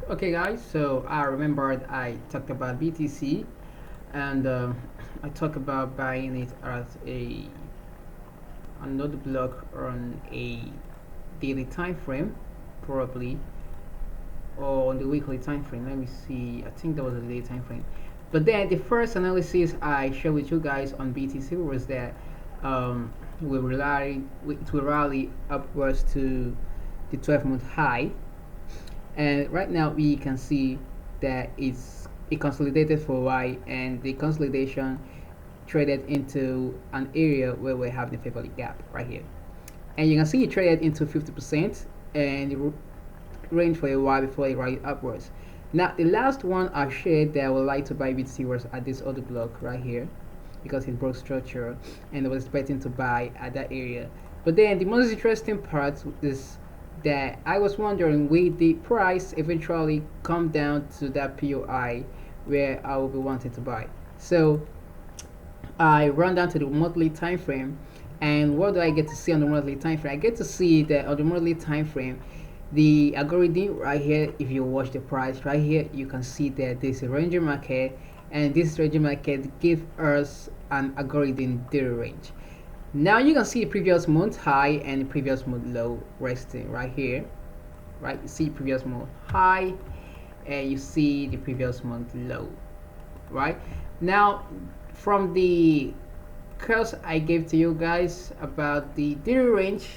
Okay guys, so I remembered I talked about BTC and I talked about buying it as a another block on a daily time frame probably, or on the weekly time frame. Let me see, I think that was a daily time frame. But then the first analysis I shared with you guys on BTC was that it will rally upwards to the 12-month high, and right now we can see that it consolidated for a while, and the consolidation traded into an area where we have the favorable gap right here, and you can see it traded into 50% and it range for a while before it rallied upwards. Now the last one I shared that I would like to buy BTC was at this other block right here, because it broke structure and I was expecting to buy at that area. But then the most interesting part is that I was wondering, will the price eventually come down to that POI where I will be wanting to buy? So I run down to the monthly time frame, and what do I get to see on the monthly time frame? I get to see that on the monthly time frame, the algorithm right here, if you watch the price right here, you can see that there's a ranging market, and this ranging market gives us an algorithm daily range. Now you can see the previous month high and the previous month low resting right here, right? You see previous month high and you see the previous month low, right? Now from the course I gave to you guys about the daily range,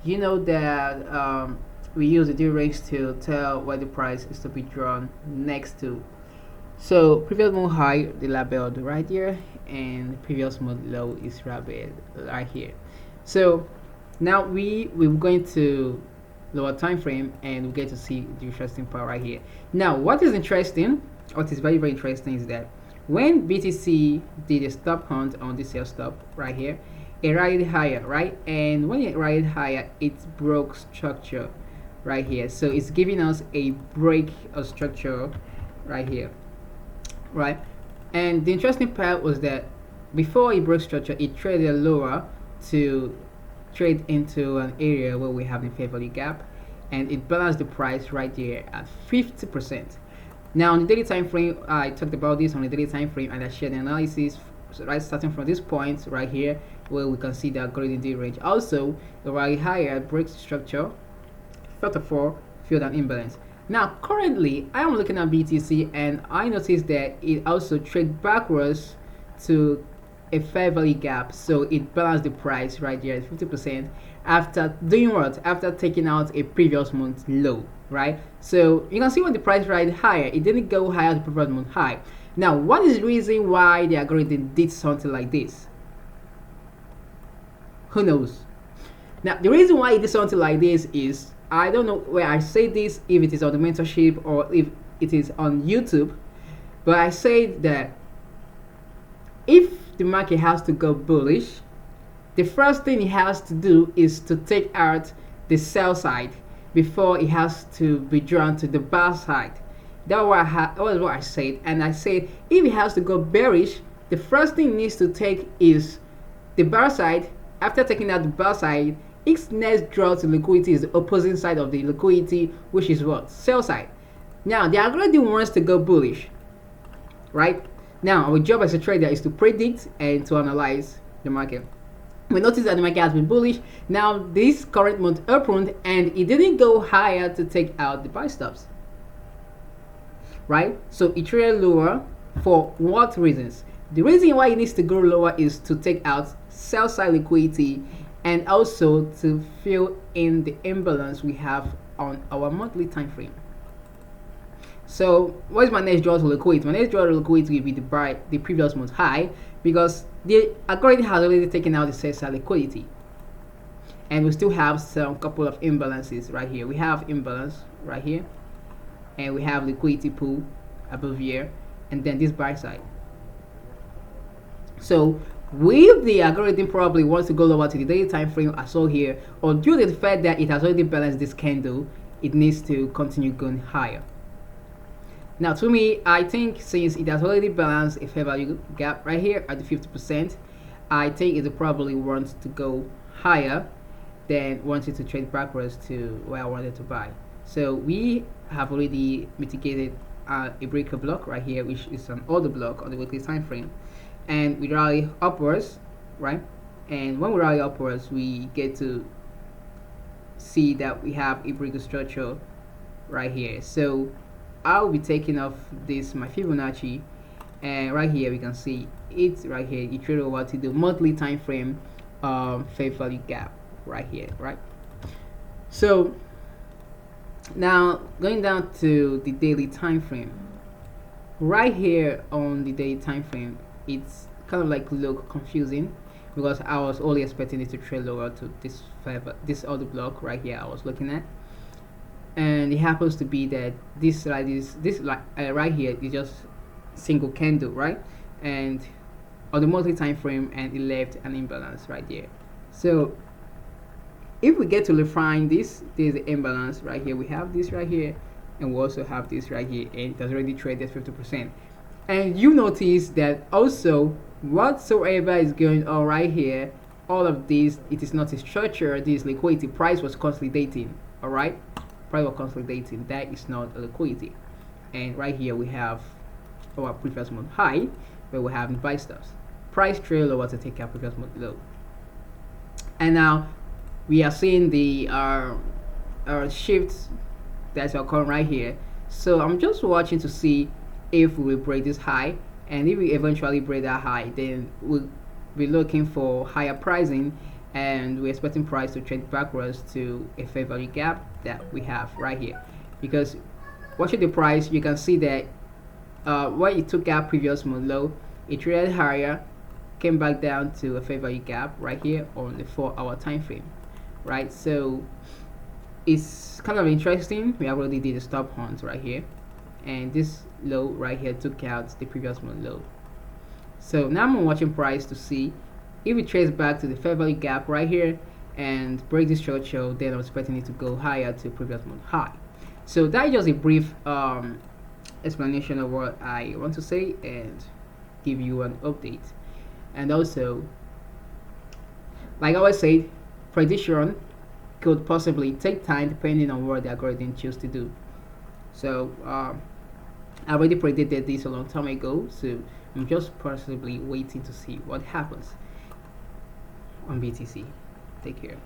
you know that we use the daily range to tell where the price is to be drawn next to. So previous month high, the labeled right here, and previous month low is labeled right here. So now we're going to lower time frame, and we get to see the interesting part right here. Now what is interesting, what is very interesting, is that when BTC did a stop hunt on this sell stop right here, it rallied higher, right? And when it rallied higher, it broke structure right here. So it's giving us a break of structure right here, right? And the interesting part was that before it broke structure, it traded lower to trade into an area where we have a favorable gap, and it balanced the price right there at 50%. Now on the daily time frame, I talked about this on the daily time frame, and I shared the analysis, so right, starting from this point right here where we can see the algorithm day range. Also, the rally higher breaks structure, first of all, filled an imbalance. Now currently I am looking at BTC, and I noticed that it also traded backwards to a fair value gap, so it balanced the price right there at 50% after doing what? After taking out a previous month low, right? So you can see when the price ride higher, it didn't go higher the previous month high. Now what is the reason why the algorithm did something like this? Who knows? Now the reason why it did something like this is, I don't know where I say this, if it is on the mentorship or if it is on YouTube, but I say that if the market has to go bullish, the first thing it has to do is to take out the sell side before it has to be drawn to the buy side. That was what I said, and I said if it has to go bearish, the first thing it needs to take is the buy side. After taking out the buy side, its next draw to liquidity is the opposite side of the liquidity, which is what? Sell side. Now the algorithm wants to go bullish, right? Now our job as a trader is to predict and to analyze the market. We notice that the market has been bullish. Now this current month opened and it didn't go higher to take out the buy stops, right? So it traded lower. For what reasons? The reason why it needs to go lower is to take out sell side liquidity, and also to fill in the imbalance we have on our monthly time frame. So what is my next draw to liquidity? My next draw to liquidity will be the previous month high, because the algorithm has already taken out the sell side liquidity, and we still have some couple of imbalances right here. We have imbalance right here, and we have liquidity pool above here, and then this buy side. So will the algorithm probably wants to go lower to the daily time frame I saw here, or due to the fact that it has already balanced this candle, it needs to continue going higher? Now to me, I think since it has already balanced a fair value gap right here at the 50%, I think it probably wants to go higher than wanted to trade backwards to where I wanted to buy. So we have already mitigated a breaker block right here, which is an order block on the weekly time frame, and we rally upwards, right? And when we rally upwards, we get to see that we have a breaker structure right here. So I'll be taking off this my Fibonacci, and right here we can see it right here. It traded over to the monthly time frame fair value gap right here, right? So now going down to the daily time frame, right here on the daily time frame, it's kind of like look confusing because I was only expecting it to trade lower to this other block right here I was looking at, and it happens to be that this like this like right here is just single candle, right? And on the monthly time frame, and it left an imbalance right there. So if we get to refine this, there's the imbalance right here. We have this right here, and we also have this right here, and it has already traded 50%. And you notice that also whatsoever is going on right here, all of this, it is not a structure. This liquidity price was consolidating. All right, price was consolidating. That is not a liquidity. And right here we have our previous month high, where we have buy stops. Price trail over to take our previous month low. And now we are seeing the shifts that's occurring right here. So I'm just watching to see if we will break this high, and if we eventually break that high, then we'll be looking for higher pricing, and we're expecting price to trade backwards to a fair value gap that we have right here. Because watching the price, you can see that when it took our previous month low, it traded higher, came back down to a fair value gap right here on the 4-hour time frame, right? So it's kind of interesting. We already did a stop hunt right here, and this low right here took out the previous month low. So now I'm watching price to see if it trades back to the fair value gap right here and break this structure, then I'm expecting it to go higher to previous month high. So that is just a brief explanation of what I want to say and give you an update. And also, like I always say, prediction could possibly take time depending on what the algorithm chooses to do. So I already predicted this a long time ago, so I'm just possibly waiting to see what happens on BTC. Take care.